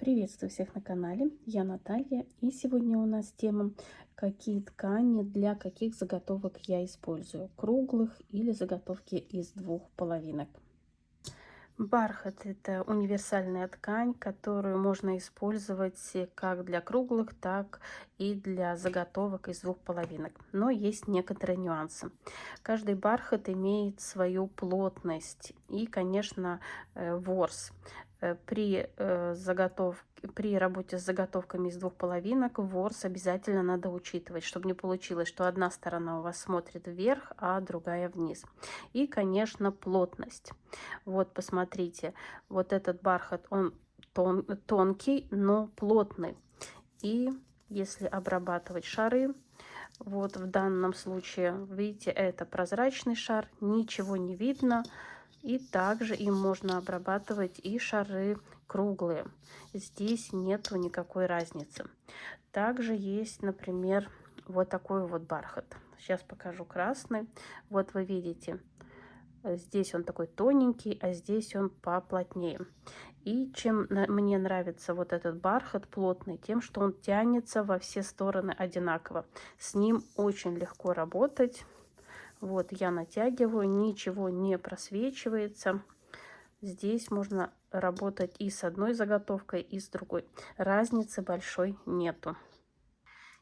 Приветствую всех на канале, я Наталья, и сегодня у нас тема, какие ткани для каких заготовок я использую, круглых или заготовки из двух половинок. Бархат — это универсальная ткань, которую можно использовать как для круглых, так и для заготовок из двух половинок. Но есть некоторые нюансы. Каждый бархат имеет свою плотность и, конечно, ворс. При работе с заготовками из двух половинок ворс обязательно надо учитывать, чтобы не получилось, что одна сторона у вас смотрит вверх, а другая вниз. И, конечно, плотность. Вот, посмотрите, вот этот бархат, он тонкий, но плотный. И если обрабатывать шары, вот в данном случае, видите, это прозрачный шар, ничего не видно. И также им можно обрабатывать и шары круглые. Здесь нету никакой разницы. Также есть, например, вот такой вот бархат. Сейчас покажу красный. Вот вы видите, здесь он такой тоненький, а здесь он поплотнее. И чем мне нравится вот этот бархат плотный, тем, что он тянется во все стороны одинаково. С ним очень легко работать. Вот я натягиваю, ничего не просвечивается. Здесь можно работать и с одной заготовкой, и с другой. Разницы большой нету.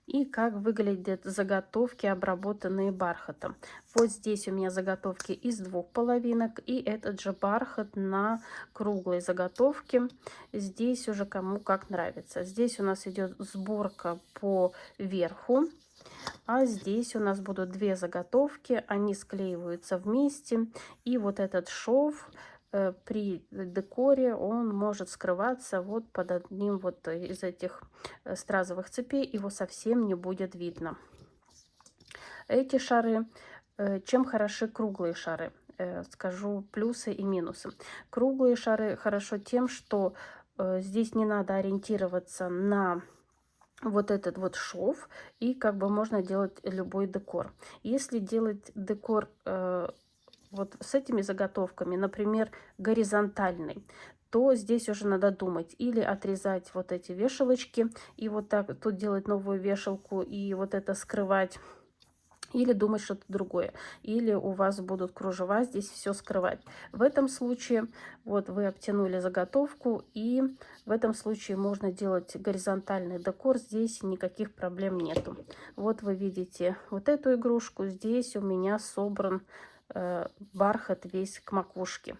И как выглядят заготовки, обработанные бархатом. Вот здесь у меня заготовки из двух половинок, и этот же бархат на круглой заготовке. Здесь уже кому как нравится. Здесь у нас идет сборка по верху, а здесь у нас будут две заготовки, они склеиваются вместе, и вот этот шов при декоре он может скрываться вот под одним вот из этих стразовых цепей, его совсем не будет видно. Эти шары, чем хороши круглые шары? Скажу плюсы и минусы. Круглые шары хорошо тем, что здесь не надо ориентироваться на вот этот вот шов, и как бы можно делать любой декор. Если делать декор вот с этими заготовками, например, горизонтальный, то здесь уже надо думать или отрезать вот эти вешалочки и вот так тут делать новую вешалку и вот это скрывать, или думать что-то другое, или у вас будут кружева здесь все скрывать. В этом случае вот вы обтянули заготовку, и в этом случае можно делать горизонтальный декор, здесь никаких проблем нету. Вот вы видите вот эту игрушку, здесь у меня собран бархат весь к макушке.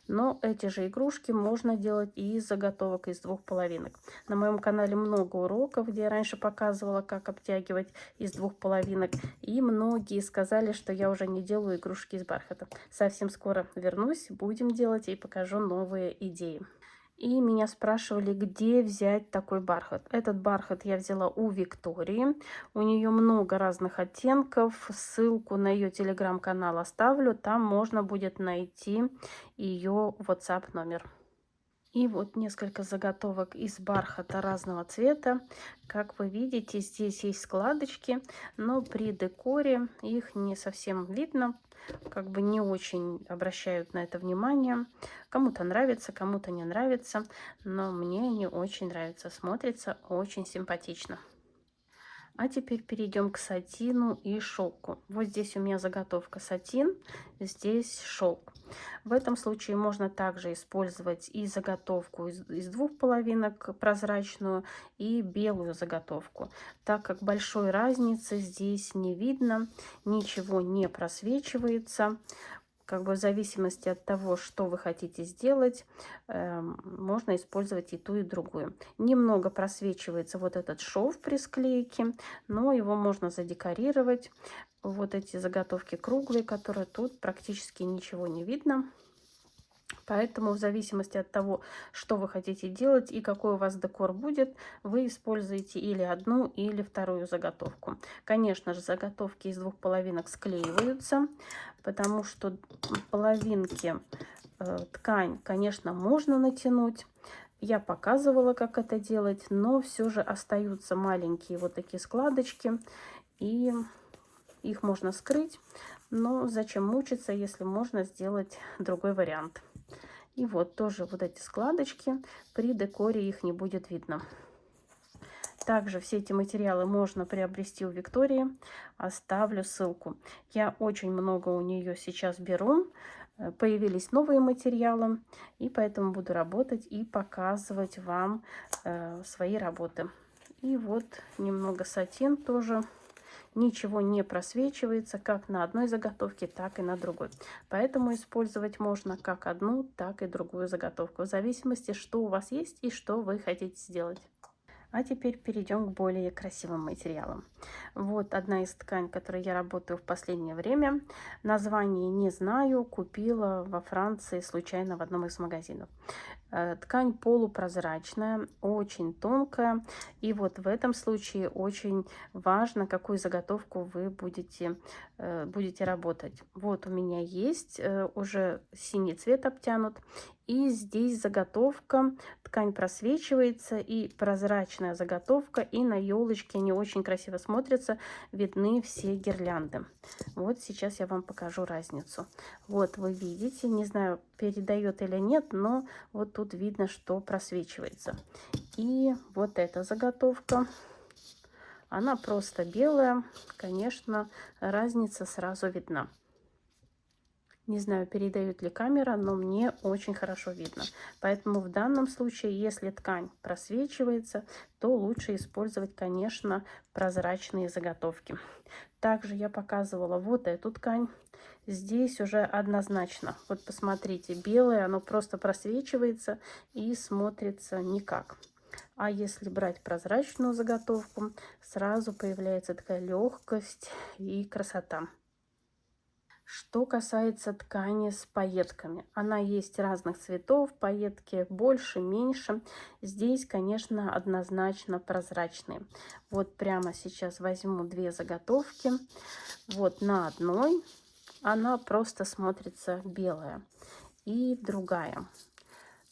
Но эти же игрушки можно делать и из заготовок из двух половинок. На моем канале много уроков, где я раньше показывала, как обтягивать из двух половинок. И многие сказали, что я уже не делаю игрушки из бархата. Совсем скоро вернусь, будем делать и покажу новые идеи. И меня спрашивали, где взять такой бархат. Этот бархат я взяла у Виктории. У нее много разных оттенков. Ссылку на ее телеграм-канал оставлю. Там можно будет найти ее WhatsApp номер. И вот несколько заготовок из бархата разного цвета. Как вы видите, здесь есть складочки, но при декоре их не совсем видно. Как бы не очень обращают на это внимание. Кому-то нравится, кому-то не нравится, но мне не очень нравится. Смотрится очень симпатично. А теперь перейдем к сатину и шелку. Вот здесь у меня заготовка сатин, здесь шелк. В этом случае можно также использовать и заготовку из двух половинок прозрачную, и белую заготовку, так как большой разницы здесь не видно, ничего не просвечивается. Как бы в зависимости от того, что вы хотите сделать, можно использовать и ту, и другую. Немного просвечивается вот этот шов при склейке, но его можно задекорировать. Вот эти заготовки круглые, которые тут практически ничего не видно. Поэтому в зависимости от того, что вы хотите делать и какой у вас декор будет, вы используете или одну, или вторую заготовку. Конечно же, заготовки из двух половинок склеиваются, потому что половинки ткань, конечно, можно натянуть. Я показывала, как это делать, но все же остаются маленькие вот такие складочки, и их можно скрыть. Но зачем мучиться, если можно сделать другой вариант? И вот тоже вот эти складочки, при декоре их не будет видно. Также все эти материалы можно приобрести у Виктории. Оставлю ссылку. Я очень много у нее сейчас беру. Появились новые материалы. И поэтому буду работать и показывать вам свои работы. И вот немного сатин тоже. Ничего не просвечивается как на одной заготовке, так и на другой. Поэтому использовать можно как одну, так и другую заготовку. В зависимости, что у вас есть и что вы хотите сделать. А теперь перейдем к более красивым материалам. Вот одна из тканей, которой я работаю в последнее время. Название не знаю, купила во Франции случайно в одном из магазинов. Ткань полупрозрачная, очень тонкая. И вот в этом случае очень важно, какую заготовку вы будете работать. Вот у меня есть уже синий цвет обтянут. И здесь заготовка, ткань просвечивается, и прозрачная заготовка, и на елочке они очень красиво смотрятся, видны все гирлянды. Вот сейчас я вам покажу разницу. Вот вы видите, не знаю, передает или нет, но вот тут видно, что просвечивается. И вот эта заготовка, она просто белая, конечно, разница сразу видна. Не знаю, передает ли камера, но мне очень хорошо видно. Поэтому в данном случае, если ткань просвечивается, то лучше использовать, конечно, прозрачные заготовки. Также я показывала вот эту ткань. Здесь уже однозначно. Вот посмотрите, белое, оно просто просвечивается и смотрится никак. А если брать прозрачную заготовку, сразу появляется такая легкость и красота. Что касается ткани с пайетками, она есть разных цветов, пайетки больше, меньше. Здесь, конечно, однозначно прозрачные. Вот прямо сейчас возьму две заготовки. Вот на одной она просто смотрится белая, и другая.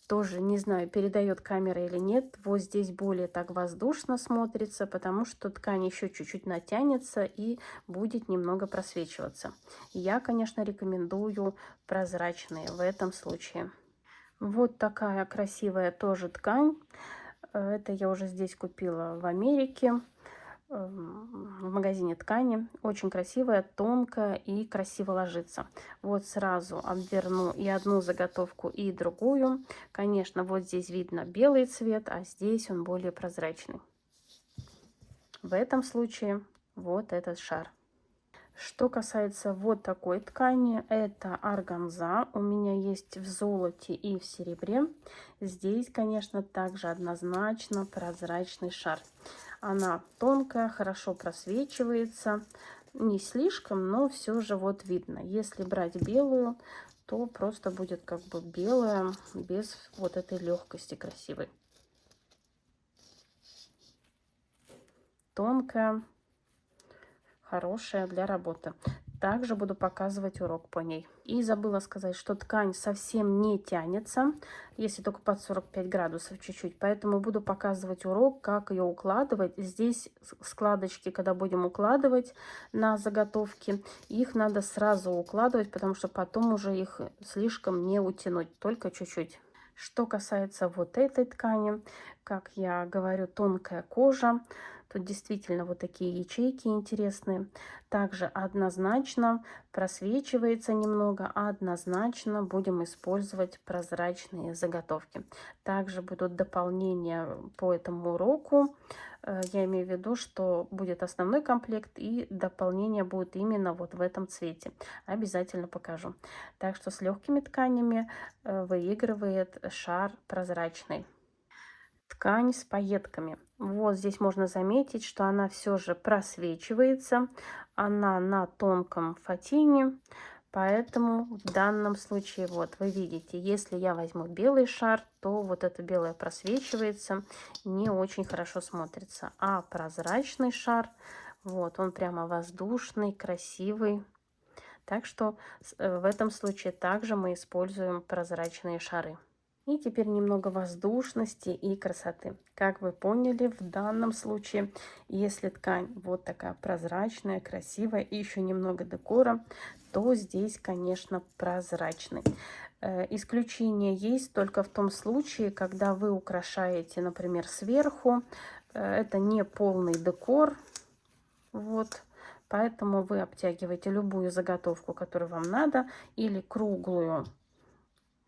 Тоже не знаю, передает камера или нет. Вот здесь более так воздушно смотрится, потому что ткань еще чуть-чуть натянется и будет немного просвечиваться. Я, конечно, рекомендую прозрачные в этом случае. Вот такая красивая тоже ткань. Это я уже здесь купила в Америке, в магазине ткани. Очень красивая, тонкая и красиво ложится. Вот сразу обверну и одну заготовку, и другую. Конечно, вот здесь видно белый цвет, а здесь он более прозрачный. В этом случае вот этот шар. Что касается вот такой ткани, это органза. У меня есть в золоте и в серебре. Здесь, конечно, также однозначно прозрачный шар. Она тонкая, хорошо просвечивается. Не слишком, но все же вот видно. Если брать белую, то просто будет как бы белая, без вот этой легкости красивой. Тонкая, хорошая для работы. Также буду показывать урок по ней. И забыла сказать, что ткань совсем не тянется, если только под 45 градусов чуть-чуть. Поэтому буду показывать урок, как ее укладывать. Здесь складочки, когда будем укладывать на заготовки, их надо сразу укладывать, потому что потом уже их слишком не утянуть, только чуть-чуть. Что касается вот этой ткани, как я говорю, тонкая кожа. Тут действительно вот такие ячейки интересные. Также однозначно просвечивается немного, а однозначно будем использовать прозрачные заготовки. Также будут дополнения по этому уроку. Я имею в виду, что будет основной комплект и дополнение будет именно вот в этом цвете. Обязательно покажу. Так что с легкими тканями выигрывает шар прозрачный. Ткань с пайетками. Вот здесь можно заметить, что она все же просвечивается. Она на тонком фатине. Поэтому в данном случае, вот вы видите, если я возьму белый шар, то вот это белое просвечивается, не очень хорошо смотрится. А прозрачный шар, вот он прямо воздушный, красивый. Так что в этом случае также мы используем прозрачные шары. И теперь немного воздушности и красоты. Как вы поняли, в данном случае, если ткань вот такая прозрачная, красивая и еще немного декора, то здесь, конечно, прозрачный. Исключение есть только в том случае, когда вы украшаете, например, сверху. Это не полный декор, вот. Поэтому вы обтягиваете любую заготовку, которую вам надо, или круглую,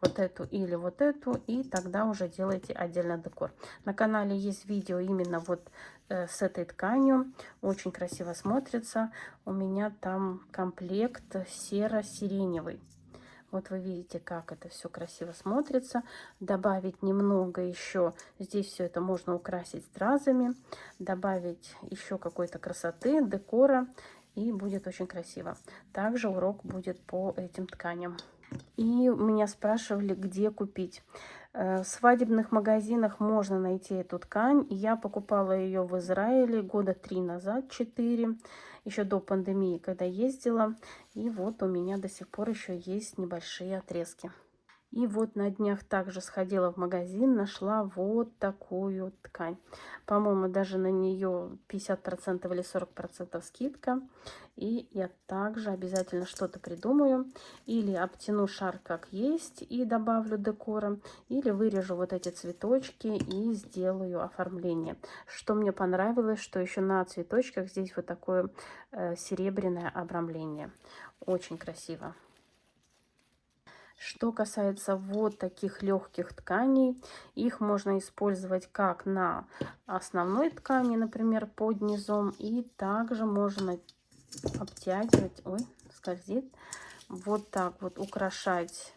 вот эту или вот эту, и тогда уже делаете отдельно декор. На канале есть видео именно вот с этой тканью, очень красиво смотрится. У меня там комплект серо-сиреневый. Вот вы видите, как это все красиво смотрится. Добавить немного еще, здесь все это можно украсить стразами, добавить еще какой-то красоты, декора, и будет очень красиво. Также урок будет по этим тканям. И меня спрашивали, где купить. В свадебных магазинах можно найти эту ткань. Я покупала ее в Израиле года 3 назад, 4, еще до пандемии, когда ездила. И вот у меня до сих пор еще есть небольшие отрезки. И вот на днях также сходила в магазин, нашла вот такую ткань. По-моему, даже на нее 50% или 40% скидка. И я также обязательно что-то придумаю. Или обтяну шар как есть и добавлю декора. Или вырежу вот эти цветочки и сделаю оформление. Что мне понравилось, что еще на цветочках здесь вот такое серебряное обрамление. Очень красиво. Что касается вот таких легких тканей, их можно использовать как на основной ткани, например, под низом, и также можно обтягивать, ой, скользит, вот так вот украшать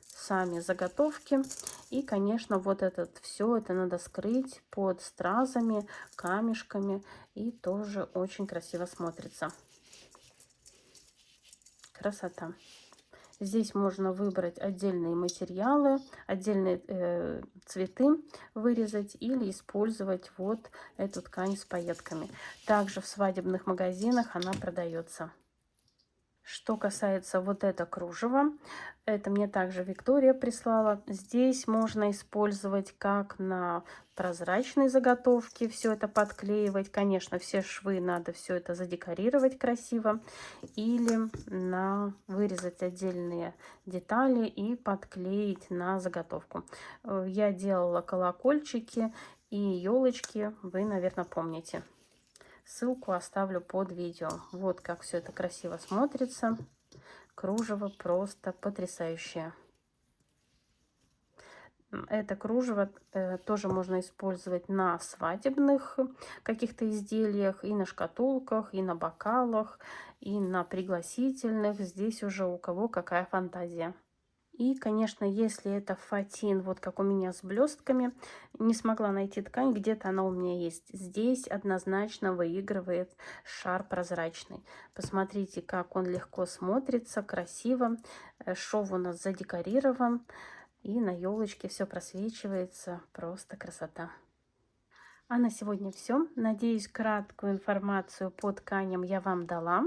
сами заготовки. И, конечно, вот этот все это надо скрыть под стразами, камешками, и тоже очень красиво смотрится. Красота. Здесь можно выбрать отдельные материалы, отдельные цветы вырезать или использовать вот эту ткань с пайетками. Также в свадебных магазинах она продается. Что касается вот это кружево, это мне также Виктория прислала. Здесь можно использовать как на прозрачной заготовке, все это подклеивать. Конечно, все швы надо все это задекорировать красиво. Или на вырезать отдельные детали и подклеить на заготовку. Я делала колокольчики и елочки, вы, наверное, помните. Ссылку оставлю под видео. Вот как все это красиво смотрится. Кружево просто потрясающее. Это кружево тоже можно использовать на свадебных каких-то изделиях, и на шкатулках, и на бокалах, и на пригласительных. Здесь уже у кого какая фантазия. И, конечно, если это фатин, вот как у меня с блестками, не смогла найти ткань, где-то она у меня есть. Здесь однозначно выигрывает шар прозрачный. Посмотрите, как он легко смотрится, красиво. Шов у нас задекорирован. И на елочке все просвечивается. Просто красота. А на сегодня все. Надеюсь, краткую информацию по тканям я вам дала.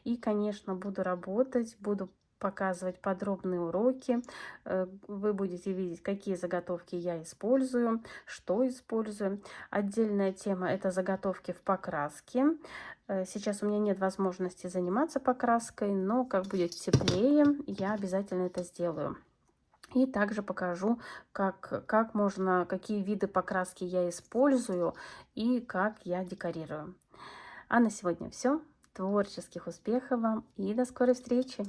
И, конечно, буду работать, буду показывать подробные уроки. Вы будете видеть, какие заготовки я использую, что использую. Отдельная тема – это заготовки в покраске. Сейчас у меня нет возможности заниматься покраской, но как будет теплее, я обязательно это сделаю. И также покажу, какие виды покраски я использую и как я декорирую. А на сегодня все. Творческих успехов вам и до скорой встречи.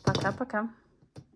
Пока-пока.